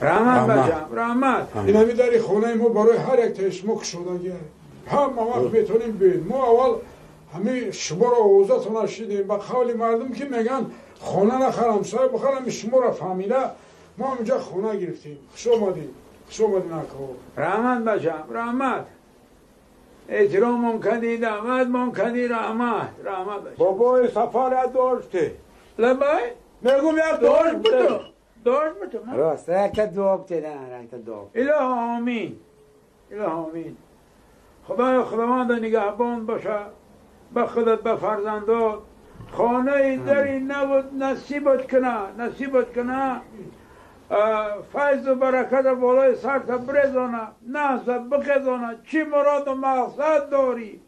رحمت بچم رحمت این همی داری خونه ما برای هر یک تایش ما کشودگی هم وقت میتونیم بید ما اول همه شما را اوضاعتون شدیم با قول مردم که میگن خونه نخرم سای بخرم شما را فهمیده ما اینجا خونه گرفتیم خوش آمدیم نکو رحمت بچم رحمت احترام ممکنی دعوت ممکنی رحمت بچم بابای سفر داشته لبای میگم یک داشت بتو راست رکت دعا بتیدن رکت دعا اله آمین خداوند نگهبان باشه به خودت به فرزندات خانه دری نبود نصیبت کنه فیض و برکت بالای سرت برزانه نحسب بخزانه چی مراد و مقصد داری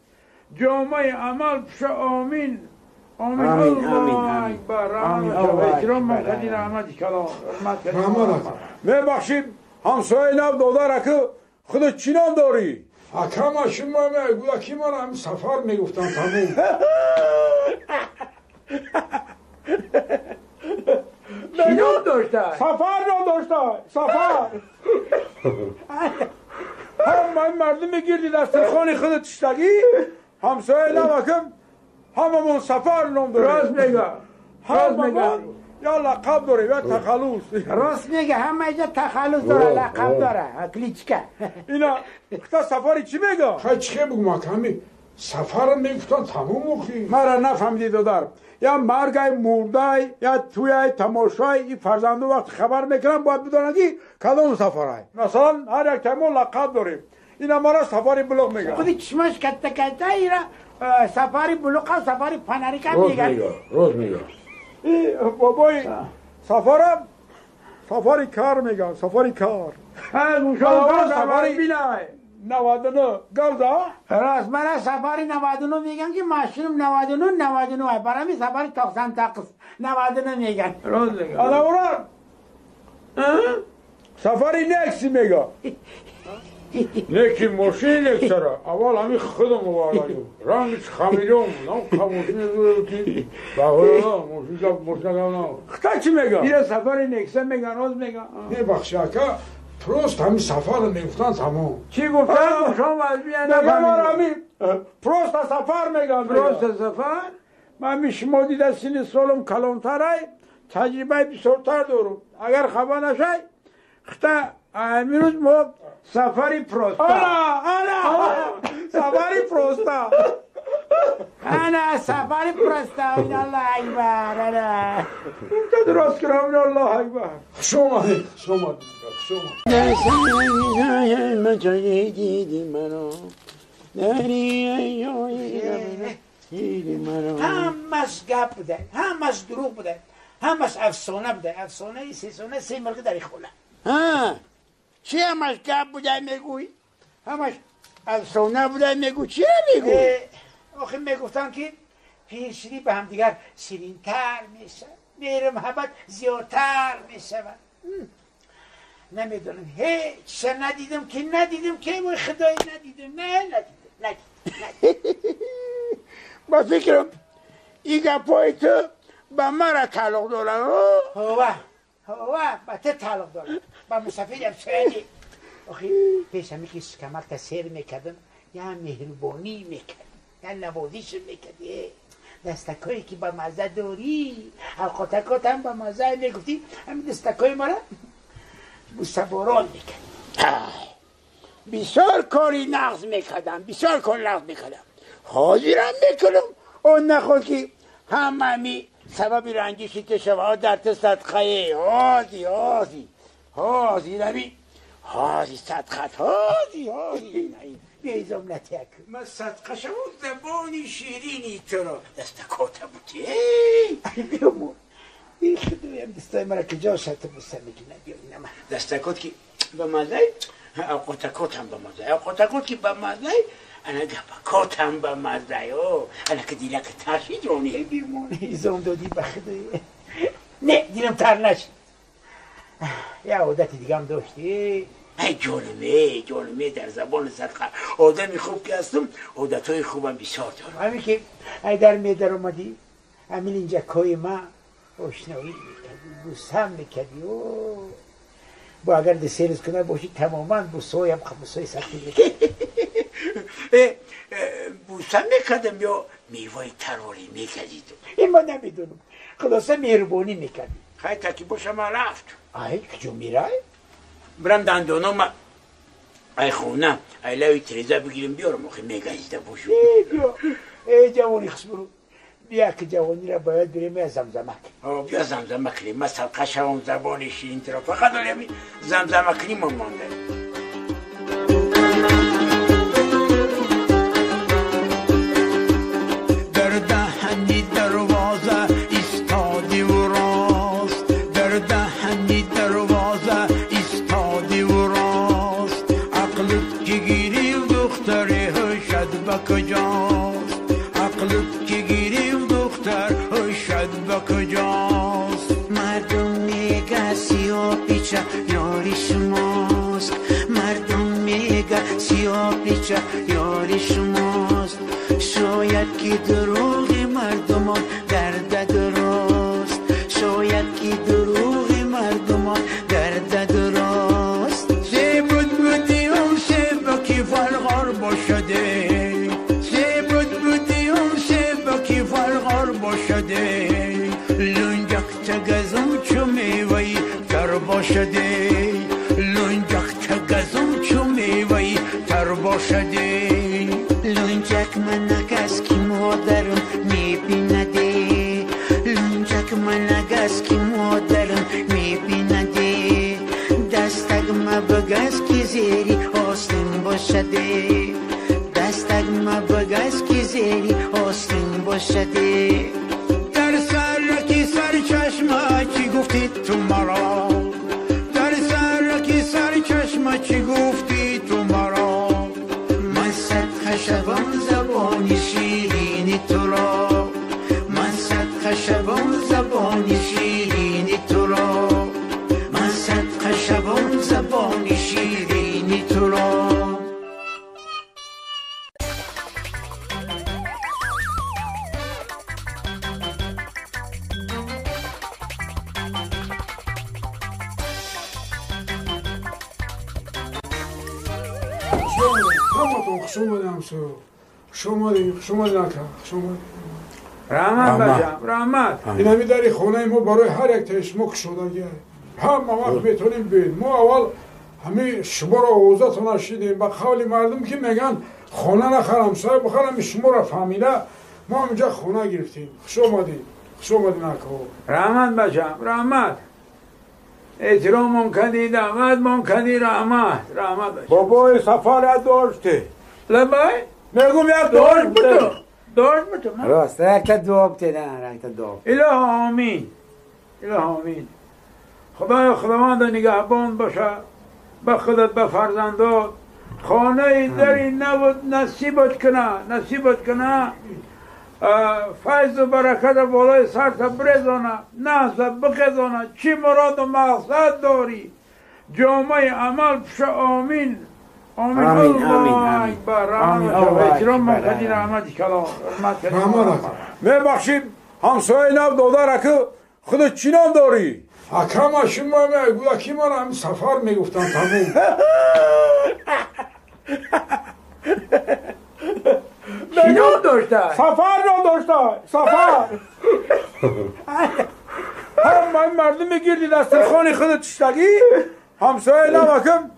جامعه عمل پشه آمین الله اکبر احترام ممکنی رحمت کلام میبخشیم همسایه نب داده را که خودت چینان داری اکرم شما میگو اکی ما را هم سفر میگفتن تموم چینان داشته سفر هم مردم میگیردی دسترخوان خودت تشتگی همسایه نبکم هممون سفر نام داره راست میگه یا لقب داره یا تخلص راست میگه همه اینجا تخلص داره لقب داره کلیچکه اینا اختا سفری چی میگه؟ خیلی چیه بگو ما کمی سفر میگفتن تموم مخی مرا نفهمیدی دادر یا مرگای مرده یا توی تماشای این فرزنده وقت خبر میکنم باید بدانگی کدام سفرهای مثلا هر یک تیمون لقب داریم اینا مرا سفری بلوغ میگه خودی چشمش کته اینا سفاری بلوغ و سفاری پنریکم میگن روز میگه بابای سفاری کار میگن سفاری کار سفاری بینای 99 گرده راست من سفاری 99 میگن که ماشینم 99 برای سفاری تاکسن تاکس 99 میگن راست میگه آدموران سفاری نکسی میگه نکی ماشین یک سره اول همی خودم مباراییم رنگش خمیدم نام خموشی نزوری بخوره ماشین نگم خطا چی میگه؟ یه سفاری نکسه میگن راست میگن نه بخشی که پروست همی سفر میگفتن تمام چی گفتن؟ شما وزبیه نفهمید پروست سفر میگن پروست سفر؟ من میشما دیده سین سالم کلانتره تجربه بسیارتر دارم اگر خبر نشه خطا امروز ما سفری پروستا سفری پروستا انا سفری پروستا الله اکبر تو درست کرم الله اکبر شما من جایی دیدی منو همش گپ بوده همش دروغ بوده همش افسانه بوده افسانه سیسونه سی مرغ در خونه چی همش گپ بوده میگوی همش افسانه بوده میگوی چی میگوی آخه میگفتن که پیرشیری به هم دیگر شیرین‌تر میشه مهر محبت زیادتر میشه نمیدونم هیچ ندیدم که وای خدای ندیدم با فکرم این گپای تو به مرا تعلق داره هوا به تو تعلق داره با مسافر هم سویدی آخه پیش همی که کمر تسیر میکردم یا مهربانی میکرد یا نوازیش میکرد دستکایی که با مزه داری اوقاتکات هم با مزه میگفتی همین دستکای ما را بوسباران میکرد بسیار کاری نقض میکردم حاضرم میکنم اون نخود که همه سبب رنجشی که شما در تو صدقه حاضی نمی حاضی صدقت حاضی بیزم نتیک من صدقه شما زبانی شیرینی تو را دستکاته بودی بیامون این خدویم دستای مرا که جا شد بسته میکنه بیامون دستکات که به مزه اوقاتکات هم به مزه اوقاتکات که به مزه انا گپکات هم به مزه انا که دیلک ترشید رونی بیامون ایزم دادی بخدای نه دیلم تر نشد یه عادت دیگه هم داشتی ای جانمه در زبان صدقه آدمی خوب که هستم عادتهای خوبم بسیار دارم همین که ای در میدر اومدی همین اینجا کوی ما اشنایی میکردی بوسم میکردی با اگر دسیرز کنه باشی تماما بوسوی هم خمسوی سختی میکردی بوسم میکردم یا میوای تروری میکردی تو این ما نمیدونم خلاصه مهربانی میکردی خیلی تکی باشم رفت آی کجا میرای؟ برم دندانم ای خونم ای لوی تریزه بگیریم بیارم آخه میگنیزده باشو بیا ای جوانی خس برو بیا که جوانی را باید بریم از زمزمک بیا زمزمه کنیم من سرقشه هم زبان شیرین ترا فقط داریم زمزمه کنیم هم مانده در دهنی دروازه ایستادی و راست در دهنی دروازه ایستادی و راست عقلت که گیریم دختری هشد به کجاست عقلت که گیریم دختر هشد به کجاست مردم میگه سیاه پیچه یاری شماست مردم میگه سیاه پیچه یاری شماست شاید که دروغ مردمان درد درست شاید که دروغ مردمان درد درست زیبود بودیم سه کی فرغار باشده زیبود بودیم سه کی فرغار باشده لنجک تگزم چو میوی تر باشده لنجک تگزم چو میوی تر باشده لونجک منک از کی مادرم میبینده لونجک منک از کی مادرم میبینده دستک مبگز کی زیری آستین باشده دستک مبگز کی زیری آستین باشده در سرکی سر چشمه چی گفتی تو مرا در سرکی سر چشمه چی گفتی تو مرا من صد خشبم زبانی شیرینی تو را من صد خشبم زبانی شیرینی تو را من صد خشبم زبانی شیرینی تو را رحمت باشم رحمت این همی داری خونه ما برای هر یک تشمک شده همه وقت میتونیم بین ما اول همه شما را آوازتون شدیم با قول مردم که میگن خونه نخرم صاحب بخرم شما را فهمیده ما اینجا خونه گرفتیم خوش اومدین اکو رحمت باشم رحمت احترام کردی دعوت کردی رحمت باشم بابای سفر داشته لبای میگم یک داشت بتو راست رکت دواب تیدن رکت دواب اله آمین خداوند نگهبان باشه به خودت به فرزندات خانه دری نبود نصیبت کنه فیض و برکت بالای سرت برزانه نحسب بخزانه چی مراد و مقصد داری جامعه عمل پشه آمین الله اکبر احترام من کدی رحمت کلام میبخشیم همسایه نب داده را که خودت چی نام داری؟ حکم شما گویاکی من هم سفر میگفتن تموم چی نام داشته؟ سفر هم مردم میگیردی دسترخوان خودت چشتگی همسایه نبکم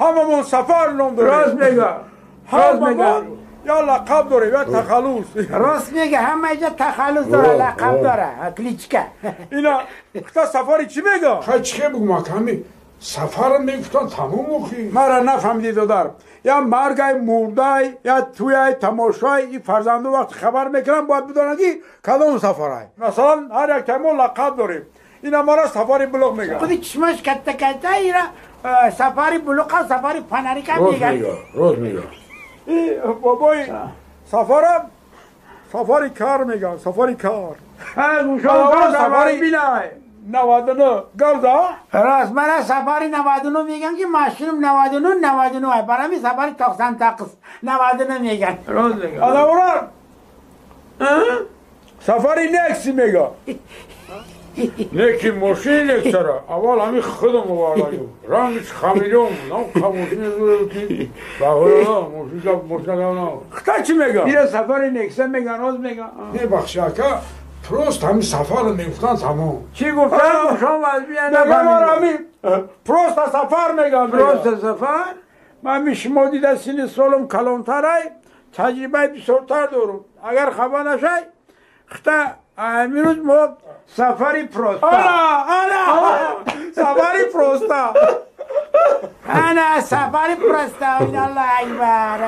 هممون سفر نام داریم راست میگه یا لقب داره یا تخلص راست میگه همه اینجا تخلص داره لقب داره کلیچکه اینا اختا سفری چی میگه؟ خیلی چی بگم کمی سفر میگفتن تموم مخی مرا نفهمیدی دادر یا مرگای مردای یا توی تماشای این فرزندو وقت خبر میکنم باید بدانگی کدام سفرهای مثلا هر یک تیمون لقب داریم اینا ما را سفری بلوغ میگن خودی چشمش کته اینا سفاری بلوغ و سفاری پنری کم میگن روز میگه بابای سفاری کار میگن سفاری کار سفاری بینای 99 گرده راست من سفاری 99 میگن که ماشینم 99 برای می سفاری تاقصن 99 میگن راست میگه آدموران سفاری نکسی میگه نکی ماشین یک سره اول همین خودم بالایم رنگش خمیدم نم خموشی نزوری بخوره ماشین نه خطا چی میگه؟ میره سفاری نکسه میگن از میگن نه بخشا که پروست همین سفر میگفتن تمام چی گفتن؟ شما از بیان همین پروست سفر میگن پروست سفر من میشما دیده سین سالم کلانتره تجربه بسیارتر دارم اگر خبر نشه خطا امروز ما سفری پروستا سفری پروستا انا سفری پروستا الله اکبر